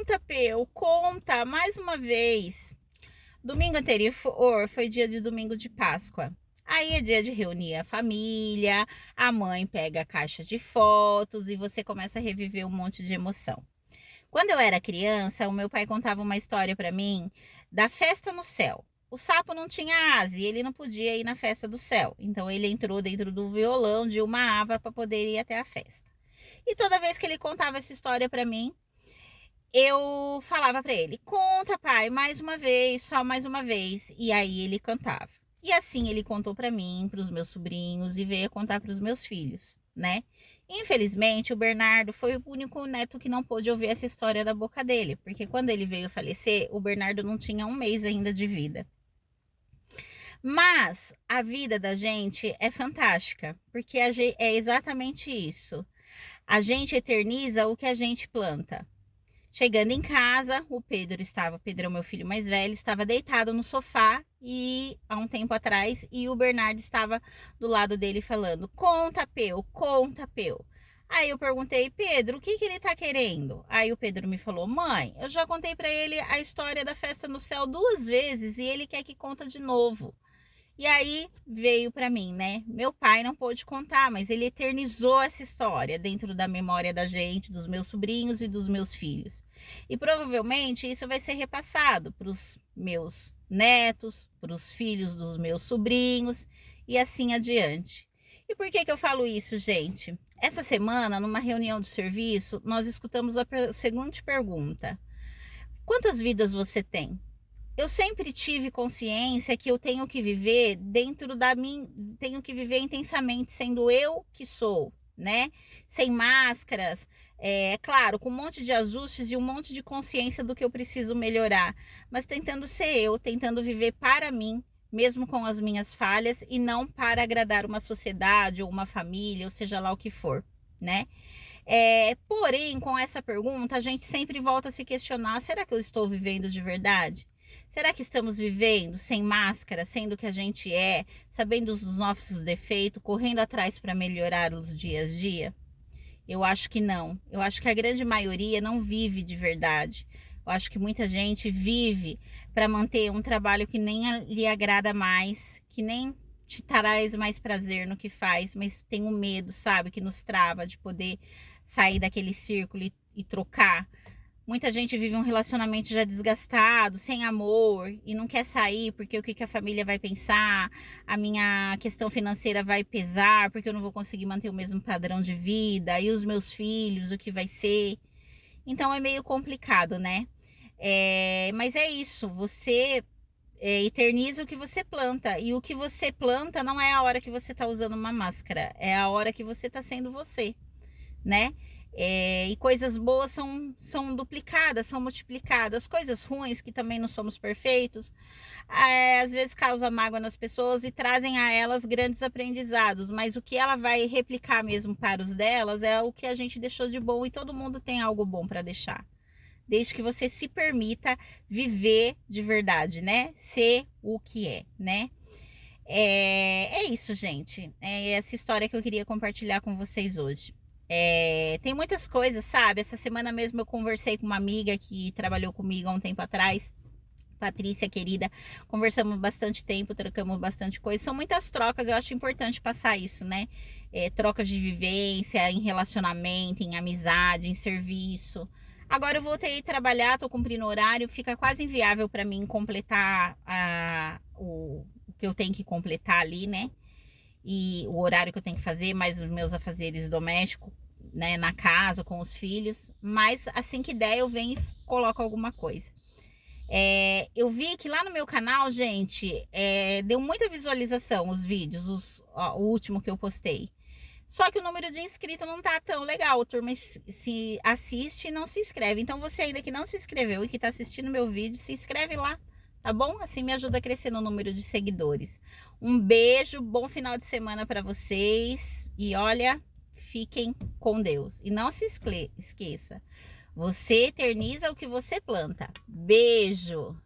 Conta, Peu, conta, mais uma vez. Domingo anterior foi dia de domingo de Páscoa. Aí é dia de reunir a família, a mãe pega a caixa de fotos e você começa a reviver um monte de emoção. Quando eu era criança, o meu pai contava uma história para mim da festa no céu. O sapo não tinha asa e ele não podia ir na festa do céu. Então ele entrou dentro do violão de uma ava para poder ir até a festa. E toda vez que ele contava essa história para mim, eu falava para ele: "Conta, pai, mais uma vez, só mais uma vez". E aí ele cantava. E assim ele contou para mim, para os meus sobrinhos e veio a contar para os meus filhos, né? Infelizmente, o Bernardo foi o único neto que não pôde ouvir essa história da boca dele, porque quando ele veio falecer, o Bernardo não tinha um mês ainda de vida. Mas a vida da gente é fantástica, porque é exatamente isso. A gente eterniza o que a gente planta. Chegando em casa, o Pedro é o meu filho mais velho, estava deitado no sofá e há um tempo atrás, e o Bernardo estava do lado dele falando: "Conta, Peu, conta, Peu". Aí eu perguntei: "Pedro, o que ele tá querendo?". Aí o Pedro me falou: "Mãe, eu já contei para ele a história da festa no céu 2 vezes e ele quer que conta de novo". E aí veio para mim, né? Meu pai não pôde contar, mas ele eternizou essa história dentro da memória da gente, dos meus sobrinhos e dos meus filhos. E provavelmente isso vai ser repassado para os meus netos, para os filhos dos meus sobrinhos e assim adiante. E por que eu falo isso, gente? Essa semana, numa reunião do serviço, nós escutamos a seguinte pergunta: quantas vidas você tem? Eu sempre tive consciência que eu tenho que viver dentro da minha, tenho que viver intensamente sendo eu que sou, né? Sem máscaras, claro, com um monte de ajustes e um monte de consciência do que eu preciso melhorar, mas tentando ser eu, tentando viver para mim, mesmo com as minhas falhas e não para agradar uma sociedade ou uma família, ou seja lá o que for, né? Porém, com essa pergunta, a gente sempre volta a se questionar: será que eu estou vivendo de verdade? Será que estamos vivendo sem máscara, sendo que a gente é, sabendo dos nossos defeitos, correndo atrás para melhorar os dia a dia? Eu acho que não. Eu acho que a grande maioria não vive de verdade. Eu acho que muita gente vive para manter um trabalho que nem lhe agrada mais, que nem te traz mais prazer no que faz, mas tem um medo, sabe, que nos trava de poder sair daquele círculo e trocar. Muita gente vive um relacionamento já desgastado, sem amor, e não quer sair porque o que a família vai pensar, a minha questão financeira vai pesar, porque eu não vou conseguir manter o mesmo padrão de vida, e os meus filhos, o que vai ser. Então é meio complicado, né? Mas é isso, você eterniza o que você planta, e o que você planta não é a hora que você está usando uma máscara, é a hora que você está sendo você, né? E coisas boas são duplicadas, são multiplicadas. Coisas ruins, que também não somos perfeitos, às vezes causam mágoa nas pessoas e trazem a elas grandes aprendizados, mas o que ela vai replicar mesmo para os delas é o que a gente deixou de bom, e todo mundo tem algo bom para deixar, desde que você se permita viver de verdade, né? Ser o que é, né? É isso, gente. É essa história que eu queria compartilhar com vocês hoje. Tem muitas coisas, sabe? Essa semana mesmo eu conversei com uma amiga que trabalhou comigo há um tempo atrás, Patrícia, querida. Conversamos bastante tempo, trocamos bastante coisa. São muitas trocas, eu acho importante passar isso, né? Trocas de vivência, em relacionamento, em amizade, em serviço. Agora eu voltei a trabalhar, tô cumprindo horário, fica quase inviável para mim completar o que eu tenho que completar ali, né? E o horário que eu tenho que fazer, mais os meus afazeres domésticos, né, na casa, com os filhos. Mas assim que der, eu venho e coloco alguma coisa. Eu vi que lá no meu canal, gente, deu muita visualização os vídeos, o último que eu postei. Só que o número de inscritos não tá tão legal. O turma se assiste e não se inscreve. Então você ainda que não se inscreveu e que tá assistindo meu vídeo, se inscreve lá, tá bom? Assim me ajuda a crescer no número de seguidores. Um beijo, bom final de semana para vocês. E olha, fiquem com Deus. E não se esqueça, você eterniza o que você planta. Beijo!